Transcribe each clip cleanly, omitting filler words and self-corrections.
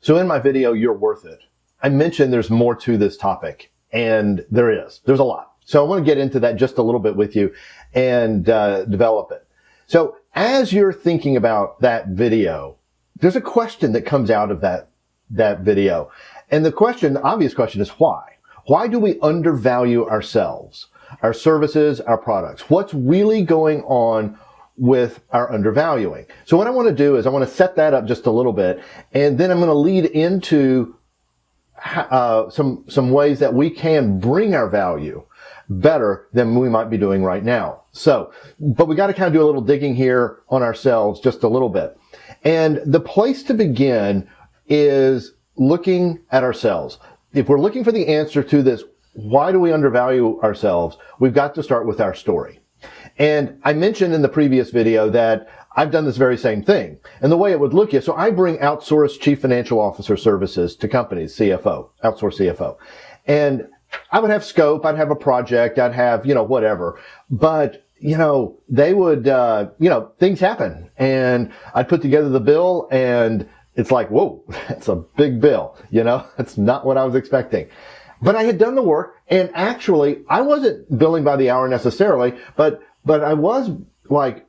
So in my video, You're Worth It, I mentioned there's more to this topic, and there is. There's a lot. So I want to get into that just a little bit with you and develop it. So as you're thinking about that video, there's a question that comes out of that video. And the obvious question is why? Why do we undervalue ourselves, our services, our products? What's really going on with our undervaluing? So what I want to do is I want to set that up just a little bit, and then I'm going to lead into some ways that we can bring our value better than we might be doing right now. So, but we got to kind of do a little digging here on ourselves just a little bit. And the place to begin is looking at ourselves. If we're looking for the answer to this, why do we undervalue ourselves? We've got to start with our story. And I mentioned in the previous video that I've done this very same thing. And the way it would look is, so I bring outsourced chief financial officer services to companies, CFO, outsourced CFO. And I would have scope, I'd have a project, I'd have, whatever. But, they would, things happen. And I'd put together the bill and it's like, whoa, that's a big bill. That's not what I was expecting. But I had done the work, and actually I wasn't billing by the hour necessarily, but I was like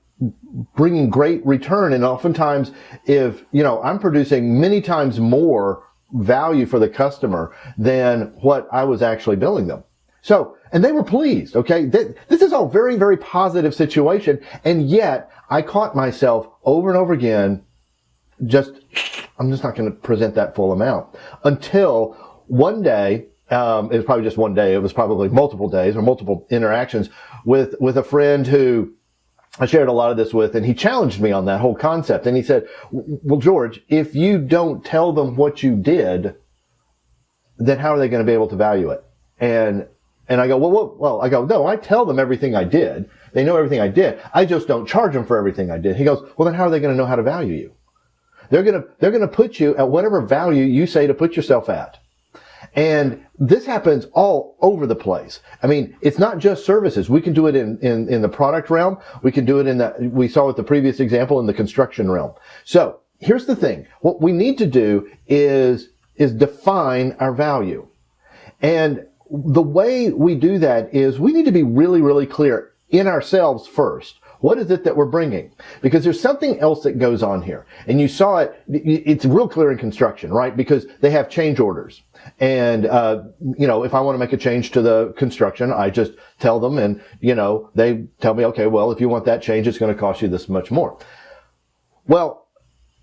bringing great return. And oftentimes if, I'm producing many times more value for the customer than what I was actually billing them. So, and they were pleased, okay? This is all very, very positive situation. And yet I caught myself over and over again, I'm just not going to present that full amount until one day, it was probably just one day. It was probably multiple days or multiple interactions with a friend who I shared a lot of this with, and he challenged me on that whole concept. And he said, well, George, if you don't tell them what you did, then how are they going to be able to value it? And I go, no, I tell them everything I did. They know everything I did. I just don't charge them for everything I did. He goes, well, then how are they going to know how to value you? They're going to put you at whatever value you say to put yourself at. And this happens all over the place. I mean, it's not just services. We can do it in the product realm. We can do it we saw with the previous example in the construction realm. So here's the thing. What we need to do is define our value. And the way we do that is we need to be really, really clear in ourselves first. What is it that we're bringing? Because there's something else that goes on here. And you saw it, it's real clear in construction, right? Because they have change orders. And, if I want to make a change to the construction, I just tell them and, they tell me, okay, well, if you want that change, it's going to cost you this much more. Well,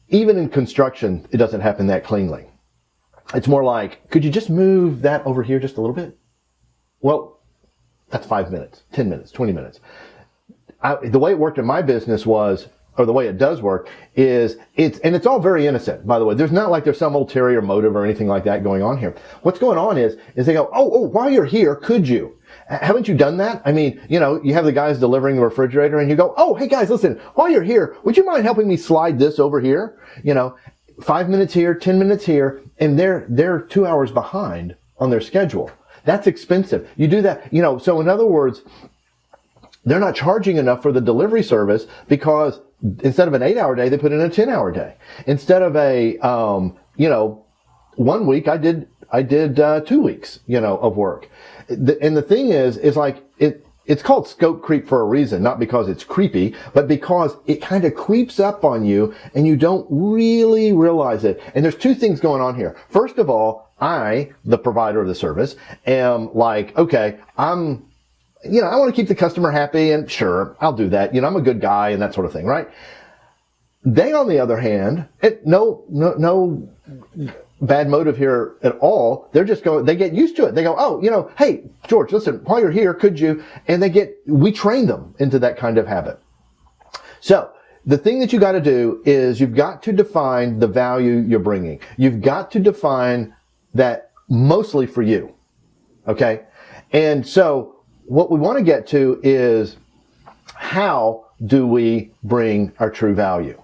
even in construction, it doesn't happen that cleanly. It's more like, could you just move that over here just a little bit? Well, that's 5 minutes, 10 minutes, 20 minutes. The way it worked in my business was, or the way it does work is it's all very innocent, by the way. There's not like there's some ulterior motive or anything like that going on here. What's going on is they go, oh, while you're here, could you? Haven't you done that? I mean, you have the guys delivering the refrigerator and you go, oh, hey guys, listen, while you're here, would you mind helping me slide this over here? 5 minutes here, 10 minutes here, and they're 2 hours behind on their schedule. That's expensive. You do that, so in other words, they're not charging enough for the delivery service because instead of an 8-hour day, they put in a 10-hour day. Instead of a, 1 week, I did 2 weeks, of work. And the thing is like, it's called scope creep for a reason, not because it's creepy, but because it kind of creeps up on you and you don't really realize it. And there's two things going on here. First of all, I, the provider of the service, am like, okay, I want to keep the customer happy and sure, I'll do that. I'm a good guy and that sort of thing, right? They, on the other hand, no bad motive here at all. They're just they get used to it. They go, oh, hey, George, listen, while you're here, could you? And we train them into that kind of habit. So the thing that you got to do is you've got to define the value you're bringing. You've got to define that mostly for you. Okay. And so what we want to get to is how do we bring our true value?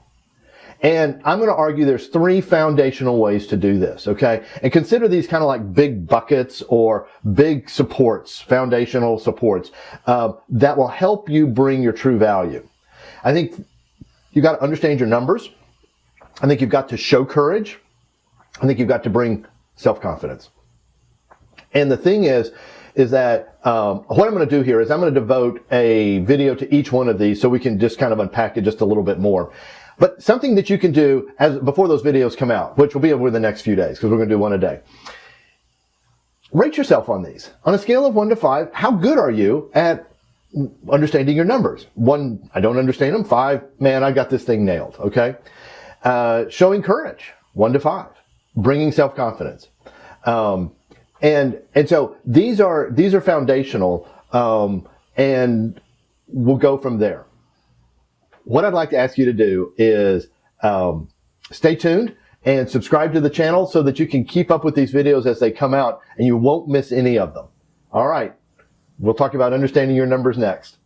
And I'm going to argue there's 3 foundational ways to do this, okay? And consider these kind of like big buckets or big supports, foundational supports, that will help you bring your true value. I think you've got to understand your numbers. I think you've got to show courage. I think you've got to bring self-confidence. And the thing is that what I'm going to do here is I'm going to devote a video to each one of these so we can just kind of unpack it just a little bit more. But something that you can do before those videos come out, which will be over the next few days because we're going to do one a day. Rate yourself on these. On a scale of 1 to 5, how good are you at understanding your numbers? 1, I don't understand them. 5, man, I got this thing nailed. Okay. Showing courage, 1 to 5. Bringing self-confidence. And so these are foundational, and we'll go from there. What I'd like to ask you to do is stay tuned and subscribe to the channel so that you can keep up with these videos as they come out and you won't miss any of them. All right. We'll talk about understanding your numbers next.